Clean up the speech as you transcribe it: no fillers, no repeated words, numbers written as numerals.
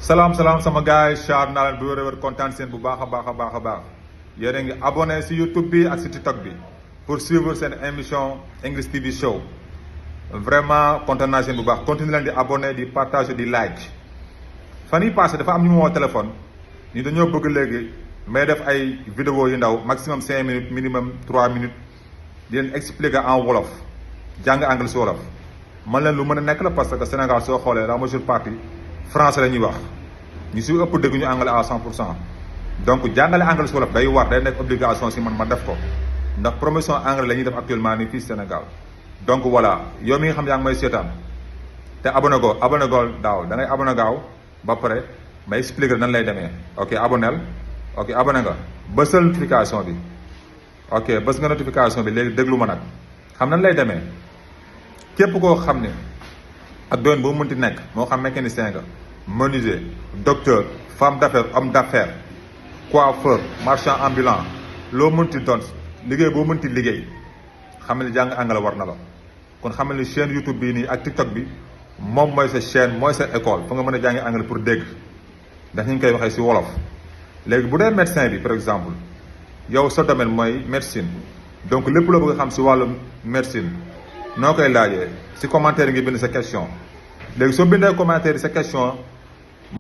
salaam sama gars yi char naa leen bu wér kontaan seen bu baax a baax yéen a ngi abonné si YouTube bi ak si TikTok bi pour suivre seen émission English TV show vraiment kontaan naa seen bu baax continue leen di abonné di partager di like. fan yii passé dafa am ñu ma woo téléphone ni dañoo bëgg léegi may def ay vidéo yu ndaw maximum 5 minutes minimum 3 minutes di leen expliquer en wolof jàng anglais si wolof man leen lu mën a nekk la parce que Sénégal soo xoolee la majeure partie français la ñuy wax ñu si ëpp dégg ñu anglais à 100% donc jàngale anglais si wolof day war day nekk obligation si man ma def ko ndax promotion anglais la ñuy def actuellement nii fii Sénégal. donc voilà yow mi nga xam yaa ngi may seetaan te abonné go daaw da ngay abonné gaaw ba pare ma expliquer nan lay demee ok abonné nga bësal notification bi ok bës nga notification bi léegi déglu ma nag xam nan lay demee képp koo xam ne ak doon boo mënti nekk moo xam mécanicien nga menuisier docteur femme d'affaires homme d'affaires coiffeur marchand ambulant loo mënti doon liggéey boo mënti liggéey xam ne jàng anglais war na la kon xam ne chaîne YouTube bii nii ak TikTok bi moom mooy sa chaîne mooy sa école fa nga mën a jàngi anglais pour dégg ndax ñu ngi koy waxee si wolof. léegi bu dee médecin bi par exemple yow sa domaine mooy médecine donc lépp loo bëgg a xam si wàllu médecine noo koy laajee si commentaire ngi bind sa question léegi soo bindee commentaire sa question